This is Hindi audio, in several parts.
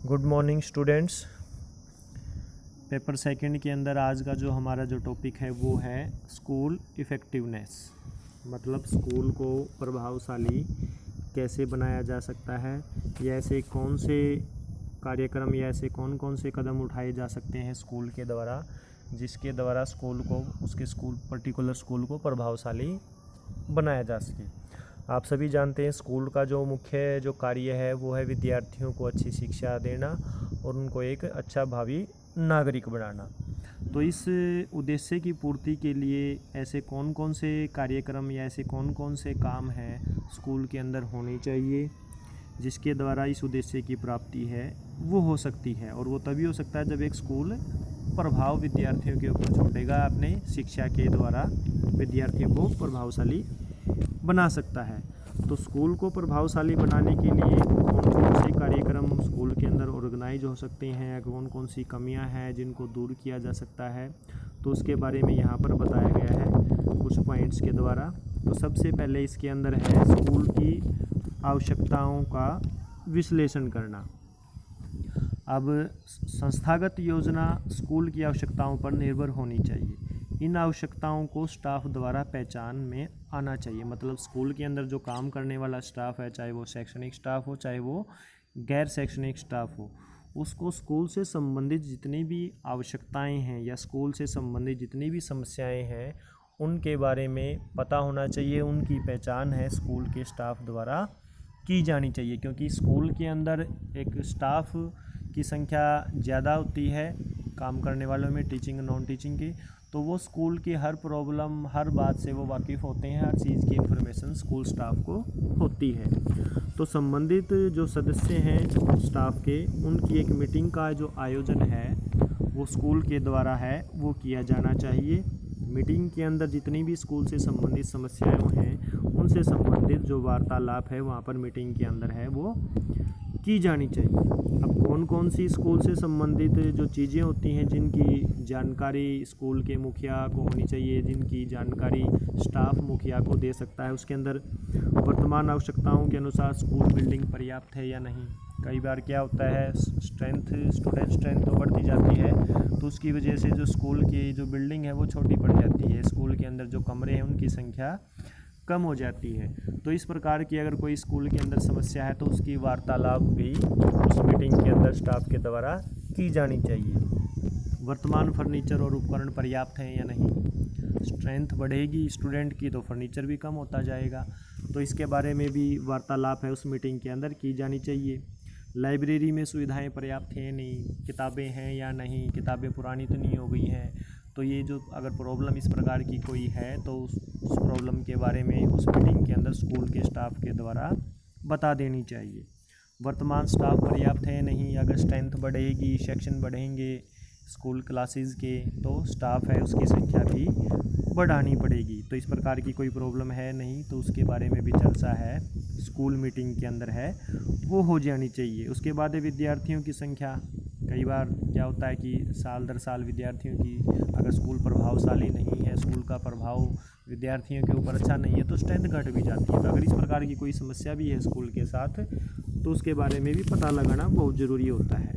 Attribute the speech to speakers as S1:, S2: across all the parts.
S1: Good morning students. Paper second के अंदर आज का जो हमारा जो टॉपिक है वो है स्कूल इफ़ेक्टिवनेस, मतलब स्कूल को प्रभावशाली कैसे बनाया जा सकता है या ऐसे कौन से कार्यक्रम या ऐसे कौन कौन से कदम उठाए जा सकते हैं स्कूल के द्वारा जिसके द्वारा स्कूल को उसके पर्टिकुलर स्कूल को प्रभावशाली बनाया जा सके। आप सभी जानते हैं स्कूल का जो मुख्य जो कार्य है वो है विद्यार्थियों को अच्छी शिक्षा देना और उनको एक अच्छा भावी नागरिक बनाना। तो इस उद्देश्य की पूर्ति के लिए ऐसे कौन कौन से कार्यक्रम या ऐसे कौन कौन से काम हैं स्कूल के अंदर होने चाहिए जिसके द्वारा इस उद्देश्य की प्राप्ति है वो हो सकती है। और वो तभी हो सकता है जब एक स्कूल प्रभाव विद्यार्थियों के ऊपर छोड़ेगा, अपने शिक्षा के द्वारा विद्यार्थियों को प्रभावशाली बना सकता है। तो स्कूल को प्रभावशाली बनाने के लिए कौन कौन से कार्यक्रम स्कूल के अंदर ऑर्गेनाइज हो सकते हैं, कौन कौन सी कमियां हैं जिनको दूर किया जा सकता है, तो उसके बारे में यहाँ पर बताया गया है कुछ पॉइंट्स के द्वारा। तो सबसे पहले इसके अंदर है स्कूल की आवश्यकताओं का विश्लेषण करना। अब संस्थागत योजना स्कूल की आवश्यकताओं पर निर्भर होनी चाहिए। इन आवश्यकताओं को स्टाफ द्वारा पहचान में आना चाहिए, मतलब स्कूल के अंदर जो काम करने वाला स्टाफ है, चाहे वो शैक्षणिक स्टाफ हो चाहे वो गैर शैक्षणिक स्टाफ हो, उसको स्कूल से संबंधित जितनी भी आवश्यकताएं हैं या स्कूल से संबंधित जितनी भी समस्याएं हैं उनके बारे में पता होना चाहिए। उनकी पहचान है स्कूल के स्टाफ द्वारा की जानी चाहिए, क्योंकि स्कूल के अंदर एक स्टाफ की संख्या ज़्यादा होती है काम करने वालों में, टीचिंग नॉन टीचिंग की, तो वो स्कूल की हर प्रॉब्लम हर बात से वो वाकिफ़ होते हैं, हर चीज़ की इन्फॉर्मेशन स्कूल स्टाफ को होती है। तो संबंधित जो सदस्य हैं स्टाफ के उनकी एक मीटिंग का जो आयोजन है वो स्कूल के द्वारा है वो किया जाना चाहिए। मीटिंग के अंदर जितनी भी स्कूल से संबंधित समस्याएं हैं उनसे संबंधित जो वार्तालाप है वहाँ पर मीटिंग के अंदर है वो की जानी चाहिए। अब कौन कौन सी स्कूल से संबंधित जो चीज़ें होती हैं जिनकी जानकारी स्कूल के मुखिया को होनी चाहिए, जिनकी जानकारी स्टाफ मुखिया को दे सकता है, उसके अंदर वर्तमान आवश्यकताओं के अनुसार स्कूल बिल्डिंग पर्याप्त है या नहीं। कई बार क्या होता है स्टूडेंट स्ट्रेंथ तो बढ़ती जाती है तो उसकी वजह से जो स्कूल की जो बिल्डिंग है वो छोटी पड़ जाती है, स्कूल के अंदर जो कमरे हैं उनकी संख्या कम हो जाती है। तो इस प्रकार की अगर कोई स्कूल के अंदर समस्या है तो उसकी वार्तालाप भी उस मीटिंग के अंदर स्टाफ के द्वारा की जानी चाहिए। वर्तमान फर्नीचर और उपकरण पर्याप्त हैं या नहीं। स्ट्रेंथ बढ़ेगी स्टूडेंट की तो फर्नीचर भी कम होता जाएगा, तो इसके बारे में भी वार्तालाप है उस मीटिंग के अंदर की जानी चाहिए। लाइब्रेरी में सुविधाएं पर्याप्त हैं नहीं, किताबें हैं या नहीं, किताबें पुरानी तो नहीं हो गई हैं। तो ये जो अगर प्रॉब्लम इस प्रकार की कोई है तो उस प्रॉब्लम के बारे में उस मीटिंग के अंदर स्कूल के स्टाफ के द्वारा बता देनी चाहिए। वर्तमान स्टाफ पर्याप्त है नहीं, अगर स्ट्रेंथ बढ़ेगी, सेक्शन बढ़ेंगे स्कूल क्लासेस के तो स्टाफ है उसकी संख्या भी बढ़ानी पड़ेगी। तो इस प्रकार की कोई प्रॉब्लम है नहीं तो उसके बारे में भी चर्चा है स्कूल मीटिंग के अंदर है वो हो जानी चाहिए। उसके बाद विद्यार्थियों की संख्या, कई बार क्या होता है कि साल दर साल विद्यार्थियों की अगर स्कूल प्रभावशाली नहीं है, स्कूल का प्रभाव विद्यार्थियों के ऊपर अच्छा नहीं है तो स्ट्रेंथ घट भी जाती है। तो अगर इस प्रकार की कोई समस्या भी है स्कूल के साथ तो उसके बारे में भी पता लगाना बहुत ज़रूरी होता है।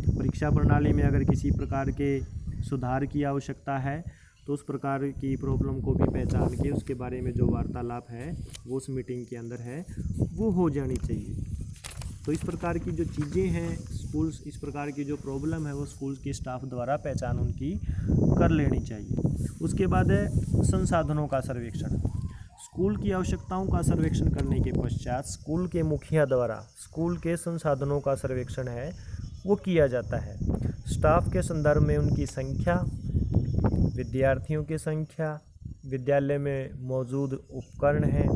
S1: परीक्षा प्रणाली में अगर किसी प्रकार के सुधार की आवश्यकता है तो उस प्रकार की प्रॉब्लम को भी पहचान के उसके बारे में जो वार्तालाप है वो उस मीटिंग के अंदर है वो हो जानी चाहिए। तो इस प्रकार की जो चीज़ें हैं स्कूल, इस प्रकार की जो प्रॉब्लम है वो स्कूल के स्टाफ द्वारा पहचान उनकी कर लेनी चाहिए। उसके बाद है संसाधनों का सर्वेक्षण। स्कूल की आवश्यकताओं का सर्वेक्षण करने के पश्चात स्कूल के मुखिया द्वारा स्कूल के संसाधनों का सर्वेक्षण है वो किया जाता है। स्टाफ के संदर्भ में उनकी संख्या, विद्यार्थियों की संख्या, विद्यालय में मौजूद उपकरण हैं,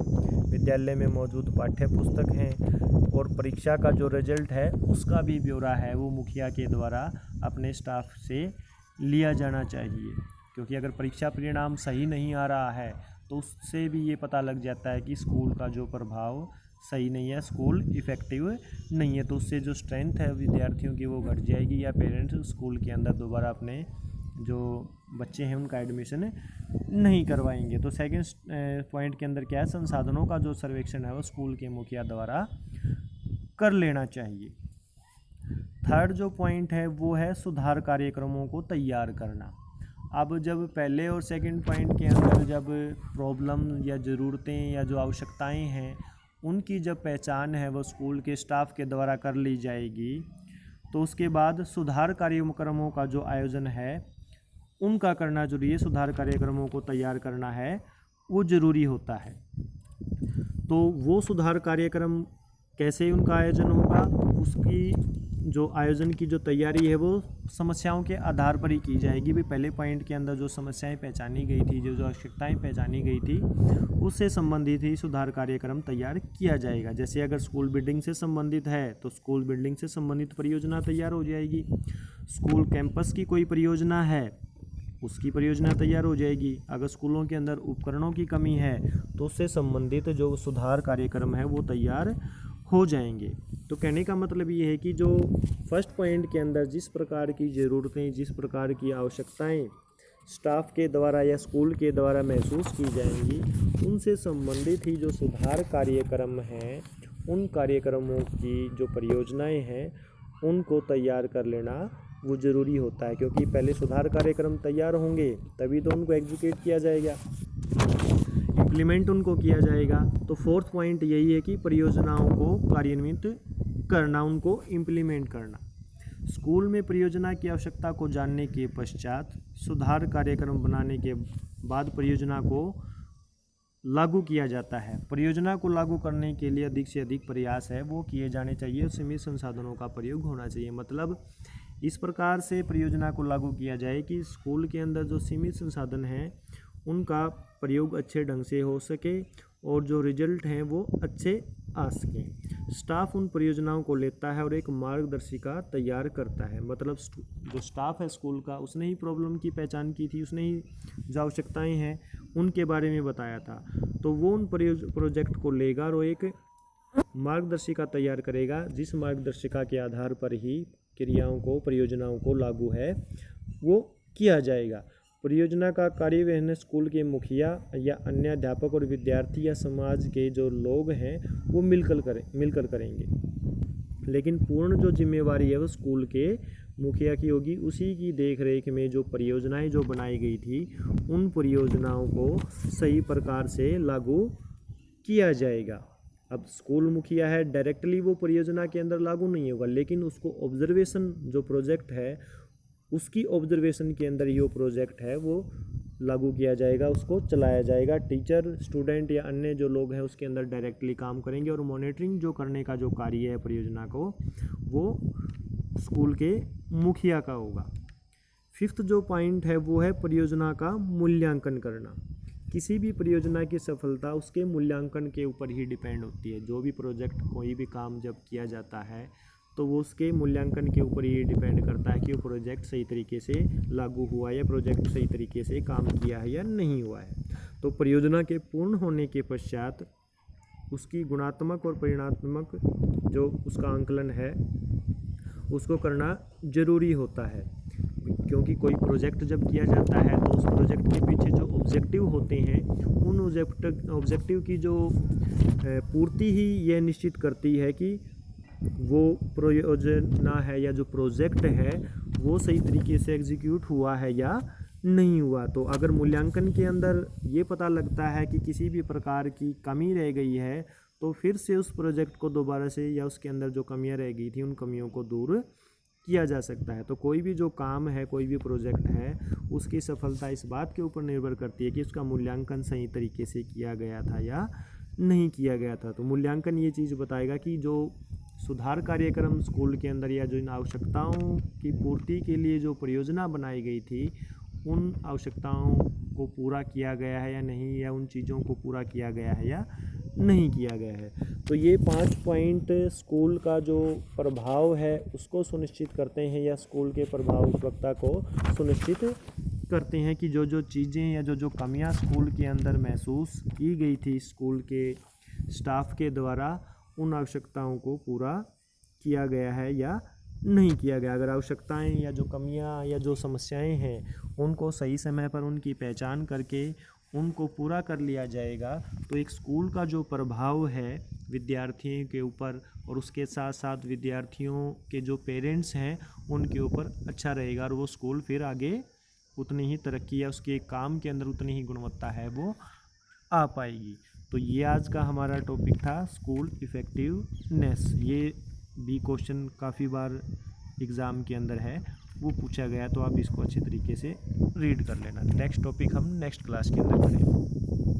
S1: विद्यालय में मौजूद पाठ्य पुस्तक हैं और परीक्षा का जो रिजल्ट है उसका भी ब्यौरा है वो मुखिया के द्वारा अपने स्टाफ से लिया जाना चाहिए। क्योंकि अगर परीक्षा परिणाम सही नहीं आ रहा है तो उससे भी ये पता लग जाता है कि स्कूल का जो प्रभाव सही नहीं है, स्कूल इफ़ेक्टिव नहीं है, तो उससे जो स्ट्रेंथ है विद्यार्थियों की वो घट जाएगी या पेरेंट्स स्कूल के अंदर दोबारा अपने जो बच्चे हैं उनका एडमिशन नहीं करवाएंगे। तो सेकंड पॉइंट के अंदर क्या है, संसाधनों का जो सर्वेक्षण है वो स्कूल के मुखिया द्वारा कर लेना चाहिए। थर्ड जो पॉइंट है वो है सुधार कार्यक्रमों को तैयार करना। अब जब पहले और सेकंड पॉइंट के अंदर जब प्रॉब्लम या ज़रूरतें या जो आवश्यकताएं हैं उनकी जब पहचान है वो स्कूल के स्टाफ के द्वारा कर ली जाएगी, तो उसके बाद सुधार कार्यक्रमों का जो आयोजन है उनका करना जरूरी है, सुधार कार्यक्रमों को तैयार करना है वो ज़रूरी होता है। तो वो सुधार कार्यक्रम कैसे उनका आयोजन होगा, उसकी जो आयोजन की जो तैयारी है वो समस्याओं के आधार पर ही की जाएगी। भी पहले पॉइंट के अंदर जो समस्याएं पहचानी गई थी, जो आवश्यकताएं पहचानी गई थी, उससे संबंधित ही सुधार कार्यक्रम तैयार किया जाएगा। जैसे अगर स्कूल बिल्डिंग से संबंधित है तो स्कूल बिल्डिंग से संबंधित परियोजना तैयार हो जाएगी। स्कूल कैंपस की कोई परियोजना है उसकी परियोजना तैयार हो जाएगी। अगर स्कूलों के अंदर उपकरणों की कमी है तो उससे संबंधित जो सुधार कार्यक्रम है वो तैयार हो जाएंगे। तो कहने का मतलब ये है कि जो फर्स्ट पॉइंट के अंदर जिस प्रकार की ज़रूरतें, जिस प्रकार की आवश्यकताएं स्टाफ के द्वारा या स्कूल के द्वारा महसूस की जाएंगी, उनसे संबंधित ही जो सुधार कार्यक्रम हैं, उन कार्यक्रमों की जो परियोजनाएं हैं उनको तैयार कर लेना वो ज़रूरी होता है। क्योंकि पहले सुधार कार्यक्रम तैयार होंगे तभी तो उनको एग्जीक्यूट किया जाएगा, इम्प्लीमेंट उनको किया जाएगा। तो फोर्थ पॉइंट यही है कि परियोजनाओं को कार्यान्वित करना, उनको इम्प्लीमेंट करना। स्कूल में परियोजना की आवश्यकता को जानने के पश्चात सुधार कार्यक्रम बनाने के बाद परियोजना को लागू किया जाता है। परियोजना को लागू करने के लिए अधिक से अधिक प्रयास है वो किए जाने चाहिए, सीमित संसाधनों का प्रयोग होना चाहिए। मतलब इस प्रकार से परियोजना को लागू किया जाए कि स्कूल के अंदर जो सीमित संसाधन हैं उनका प्रयोग अच्छे ढंग से हो सके और जो रिजल्ट हैं वो अच्छे आ सकें। स्टाफ उन परियोजनाओं को लेता है और एक मार्गदर्शिका तैयार करता है। मतलब जो स्टाफ है स्कूल का, उसने ही प्रॉब्लम की पहचान की थी, उसने ही जो आवश्यकताएं हैं उनके बारे में बताया था, तो वो उन प्रोजेक्ट को लेगा और एक मार्गदर्शिका तैयार करेगा, जिस मार्गदर्शिका के आधार पर ही क्रियाओं को, परियोजनाओं को लागू है वो किया जाएगा। परियोजना का कार्यन्वयन स्कूल के मुखिया या अन्य अध्यापक और विद्यार्थी या समाज के जो लोग हैं वो मिलकर करेंगे। लेकिन पूर्ण जो जिम्मेवारी है वो स्कूल के मुखिया की होगी। उसी की देखरेख में जो परियोजनाएं जो बनाई गई थी उन परियोजनाओं को सही प्रकार से लागू किया जाएगा। अब स्कूल मुखिया है, डायरेक्टली वो परियोजना के अंदर लागू नहीं होगा, लेकिन उसको ऑब्जर्वेशन जो प्रोजेक्ट है उसकी ऑब्जर्वेशन के अंदर ये प्रोजेक्ट है वो लागू किया जाएगा, उसको चलाया जाएगा। टीचर, स्टूडेंट या अन्य जो लोग हैं उसके अंदर डायरेक्टली काम करेंगे और मॉनिटरिंग जो करने का जो कार्य है परियोजना को वो स्कूल के मुखिया का होगा। फिफ्थ जो पॉइंट है वो है परियोजना का मूल्यांकन करना। किसी भी परियोजना की सफलता उसके मूल्यांकन के ऊपर ही डिपेंड होती है। जो भी प्रोजेक्ट, कोई भी काम जब किया जाता है तो वो उसके मूल्यांकन के ऊपर ही डिपेंड करता है कि वो प्रोजेक्ट सही तरीके से लागू हुआ है या प्रोजेक्ट सही तरीके से काम किया है या नहीं हुआ है। तो परियोजना के पूर्ण होने के पश्चात उसकी गुणात्मक और परिणात्मक जो उसका आंकलन है उसको करना ज़रूरी होता है। क्योंकि कोई प्रोजेक्ट जब किया जाता है तो उस प्रोजेक्ट के पीछे जो ऑब्जेक्टिव होते हैं उन ऑब्जेक्टिव की जो पूर्ति ही यह निश्चित करती है कि वो परियोजना है या जो प्रोजेक्ट है वो सही तरीके से एग्जीक्यूट हुआ है या नहीं हुआ। तो अगर मूल्यांकन के अंदर ये पता लगता है कि किसी भी प्रकार की कमी रह गई है तो फिर से उस प्रोजेक्ट को दोबारा से या उसके अंदर जो कमियां रह गई थी उन कमियों को दूर किया जा सकता है। तो कोई भी जो काम है, कोई भी प्रोजेक्ट है, उसकी सफलता इस बात के ऊपर निर्भर करती है कि उसका मूल्यांकन सही तरीके से किया गया था या नहीं किया गया था। तो मूल्यांकन ये चीज़ बताएगा कि जो सुधार कार्यक्रम स्कूल के अंदर या जो इन आवश्यकताओं की पूर्ति के लिए जो परियोजना बनाई गई थी उन आवश्यकताओं को पूरा किया गया है या नहीं, या उन चीज़ों को पूरा किया गया है या नहीं किया गया है। तो ये 5 पॉइंट स्कूल का जो प्रभाव है उसको सुनिश्चित करते हैं या स्कूल के प्रभावकता को सुनिश्चित करते हैं कि जो जो चीज़ें या जो जो कमियां स्कूल के अंदर महसूस की गई थी स्कूल के स्टाफ के द्वारा, उन आवश्यकताओं को पूरा किया गया है या नहीं किया गया। अगर आवश्यकताएं या जो कमियां या जो समस्याएं हैं उनको सही समय पर उनकी पहचान करके उनको पूरा कर लिया जाएगा तो एक स्कूल का जो प्रभाव है विद्यार्थियों के ऊपर और उसके साथ साथ विद्यार्थियों के जो पेरेंट्स हैं उनके ऊपर अच्छा रहेगा, और वो स्कूल फिर आगे उतनी ही तरक्की या उसके काम के अंदर उतनी ही गुणवत्ता है वो आ पाएगी। तो ये आज का हमारा टॉपिक था स्कूल इफ़ेक्टिवनेस। ये भी क्वेश्चन काफ़ी बार एग्ज़ाम के अंदर है, वो पूछा गया, तो आप इसको अच्छे तरीके से रीड कर लेना। नेक्स्ट टॉपिक हम नेक्स्ट क्लास के अंदर करेंगे।